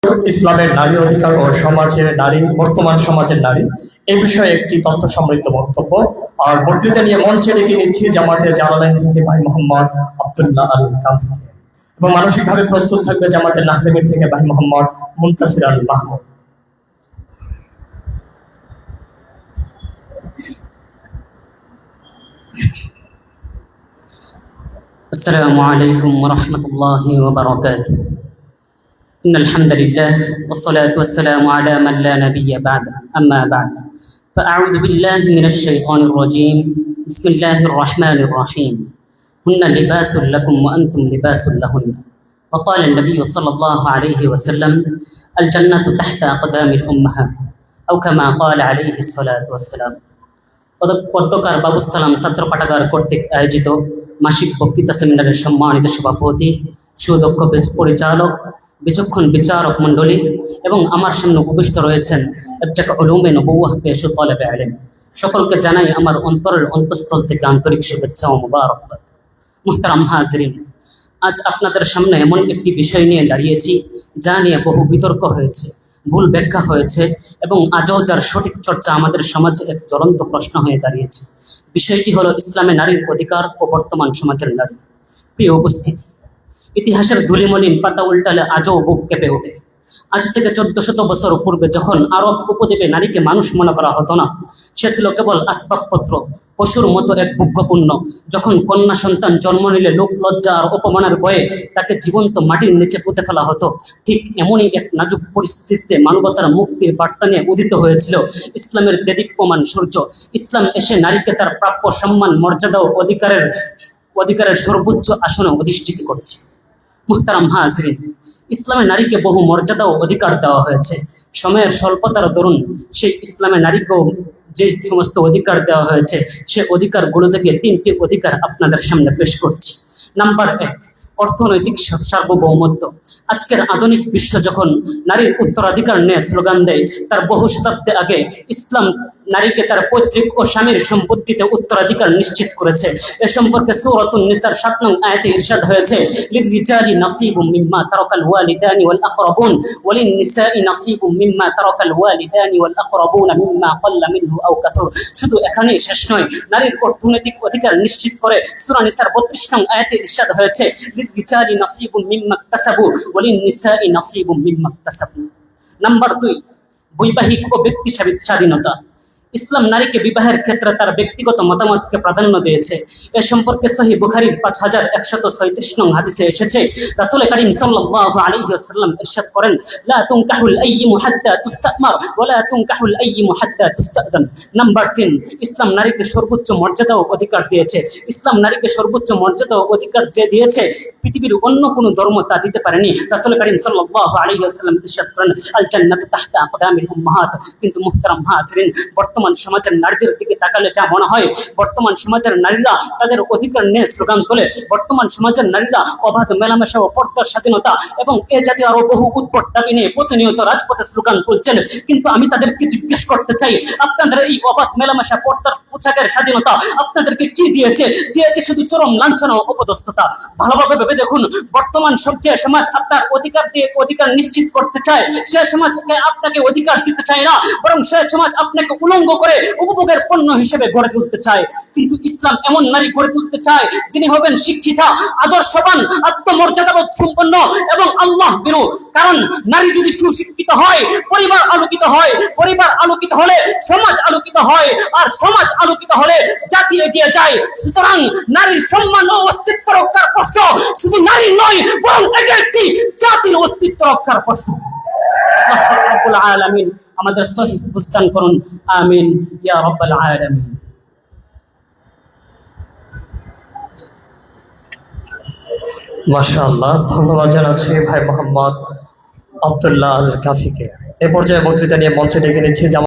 ইসলামের নারী অধিকার ও সমাজের নারী, বর্তমান সমাজের নারী, এই বিষয়ে একটি তথ্য সমৃদ্ধ বক্তব্য আর বক্তৃতা নিয়ে মঞ্চে ডেকে নিচ্ছি জামাতের জালালাইন থেকে ভাই মোহাম্মদ আব্দুল্লাহ আল কাফি এবং মানসিকভাবে প্রস্তুত থাকবে জামাতের নাহরিমির থেকে ভাই মোহাম্মদ মুনতাসির আল মাহমুদ। السلام عليكم ورحمة الله وبركاته. إن الحمد لله والصلاة والسلام على من لا نبي بعده، أما بعد فأعوذ بالله من الشيطان الرجيم. بسم الله الرحمن الرحيم. هن لباس لكم وأنتم لباس لهن. وقال النبي صلى الله عليه وسلم: الجنة تحت أقدام الأمهات، أو كما قال عليه الصلاة والسلام. পদ্মকার বাবুস্তালাম ছাত্র পাঠাগার কর্তৃক আয়োজিত মাসিক বক্তৃতা সেমিনারের সম্মানিত সভাপতি, সুদক্ষ পরিচালক, বিচক্ষণ বিচারক মণ্ডলী এবং আমার সামনে উপবিষ্ট রয়েছেন একজাক উলুমে নবুওয়াহ পেশ তলেবে ইলম, সকলকে জানাই আমার অন্তরের অন্তঃস্থল থেকে আন্তরিক শুভেচ্ছা ও মুবারকবাদ। মুহতারাম হাজরিন, আজ আপনাদের সামনে এমন একটি বিষয় নিয়ে দাঁড়িয়েছি যা নিয়ে বহু বিতর্ক হয়েছে, ভুল ব্যাখ্যা হয়েছে এবং আজও যার সঠিক চর্চা আমাদের সমাজে এক জ্বলন্ত প্রশ্ন হয়ে দাঁড়িয়েছে। বিষয়টি হলো ইসলামে নারীর অধিকার ও বর্তমান সমাজের নারী। প্রিয় উপস্থিতি, ইতিহাসের ধুলিমলিন পাতা উল্টালে আজও বুক কেঁপে ওঠে। আজ থেকে 1400 বছর পূর্বে যখন আরব উপদ্বীপে নারীকে মানুষ মনে করা হতো না, সে ছিল কেবল আসবাবপত্র, পশুর মতো এক ভোগ্যপূর্ণ। যখন কন্যা সন্তান জন্ম নিলে লোক লজ্জা আর অপমানের ভয়ে তাকে জীবন্ত মাটির নিচে পুঁতে ফেলা হতো, ঠিক এমনই এক নাজুক পরিস্থিতিতে মানবতার মুক্তির বার্তা নিয়ে উদিত হয়েছিল ইসলামের দেদীপ্যমান সূর্য। ইসলাম এসে নারীকে তার প্রাপ্য সম্মান, মর্যাদা ও অধিকারের সর্বোচ্চ আসনে অধিষ্ঠিত করেছে। মুহতারাম হাজরিন, ইসলামে নারীকে বহু মর্যাদা ও অধিকার দেওয়া হয়েছে। সময়ের স্বল্পতার দরুন সেই ইসলামে নারীকেও যে সমস্ত অধিকার দেওয়া হয়েছে, সে অধিকারগুলো থেকে 3টি অধিকার আপনাদের সামনে পেশ করছি। নাম্বার 1, অর্থনৈতিক সার্বভৌমত্ব। আজকের আধুনিক বিশ্ব যখন নারীর উত্তরাধিকার নিয়ে স্লোগান দেয়, তার বহু শতাব্দী আগে ইসলাম নারীকে তার পৈতৃক ও স্বামীর সম্পত্তিতে উত্তরাধিকার নিশ্চিত করেছে। এ সম্পর্কে সূরাতুন নিসার 7 নং আয়াতে ইরশাদ হয়েছে: লিররিজালি নাসিবুম মিম্মা তারাকাল ওয়ালিদানি ওয়াল আকরাবুন ওয়া লিন-নিসাই নাসিবুম মিম্মা তারাকাল ওয়ালিদানি ওয়াল আকরাবুন মিম্মা ক্বাল্লা মিনহু আও কাসুর। শুধু এখানেই শেষ নয়, নারীর অর্থনৈতিক অধিকার নিশ্চিত করে সূরা নিসার 32 নং আয়াতে ইরশাদ হয়েছে: লিররিজালি নাসিবুম মিম্মা ইকতাসাবু ওয়া লিন-নিসাই নাসিবুম মিম্মা ইকতাসাবু। নাম্বার 2, বৈবাহিক ও ব্যক্তি স্বাধীনতা। ইসলাম নারীকে বিবাহের ক্ষেত্রে তার ব্যক্তিগত মতামতকে প্রাধান্য দিয়েছে। এ সম্পর্কে সহিহ বুখারীর 5136 নং হাদিসে এসেছে, রাসূল করিম সাল্লাল্লাহু আলাইহি ওয়াসাল্লাম ইরশাদ করেন: লা তুনকাহুল আইয়িমু হাত্তা তুস্তামার ওয়া লা তুনকাহুল আইয়িমু হাত্তা তুস্তাদান। নাম্বার 3, ইসলাম নারীকে সর্বোচ্চ মর্যাদা ও অধিকার দিয়েছে। ইসলাম নারীকে সর্বোচ্চ মর্যাদা ও অধিকার যে দিয়েছে, পৃথিবীর অন্য কোনো ধর্ম তা দিতে পারেনি। রাসূল করিম সাল্লাল্লাহু আলাইহি ওয়াসাল্লাম ইরশাদ করেন: আল জান্নাতু তাহতা আকদামিল উম্মাহাত। কিন্তু মুহতারাম হাজরিন, বর্তমান সমাজের নারীদের দিকে তাকালে যা মনে হয়, বর্তমান সমাজের নারীরা তাদের অধিকার নিয়ে স্লোগান তোলে। বর্তমান সমাজের নারীরা অবাধ মেলামেশা ও পর্দার স্বাধীনতা এবং এ জাতীয় আরো বহু উৎপট দাবি নিয়ে প্রতিনিয়ত রাজপথে স্লোগান তুলছেন। কিন্তু আমি তাদেরকে জিজ্ঞেস করতে চাই, আপনাদের এই অবাধ মেলামেশা, পর্দার পোশাকের স্বাধীনতা আপনাদেরকে কি দিয়েছে? দিয়েছে শুধু চরম লাঞ্ছনা ও অপদস্থতা। ভালোভাবে ভেবে দেখুন, বর্তমান যে সমাজ আপনার অধিকার দিয়ে অধিকার নিশ্চিত করতে চায়, সে সমাজকে আপনাকে অধিকার দিতে চায় না, বরং সে সমাজ আপনাকে উলঙ্গ করে উপভোগের পণ্য হিসেবে গড়ে তুলতে চায়। কিন্তু ইসলাম এমন নারী গড়ে তুলতে চায় যিনি হবেন শিক্ষিতা, আদর্শবান, আত্মমর্যাদাবোধ সম্পন্ন এবং আল্লাহ ভীরু। কারণ নারী যদি সুশিক্ষিত হয়, পরিবার আলোকিত হয়, পরিবার আলোকিত হলে সমাজ আলোকিত হয়, আর সমাজ আলোকিত হলে জাতি এগিয়ে যায়। সুতরাং নারীর সম্মান ও অস্তিত্ব রক্ষার প্রশ্ন শুধু নারীর নয়, বরং একটি জাতির অস্তিত্ব রক্ষার প্রশ্ন। আল্লাহ রাব্বুল আলামিন আমাদের সহিহ বুঝদান করুন, আমিন ইয়া রাব্বাল আলামিন। মাশাআল্লাহ, ধন্যবাদ জানাচ্ছি ভাই মোহাম্মদ আব্দুল্লাহ আল কাফিকে। এ পর্যায়ে বক্তৃতা নিয়ে মঞ্চে ডেকে নিচ্ছি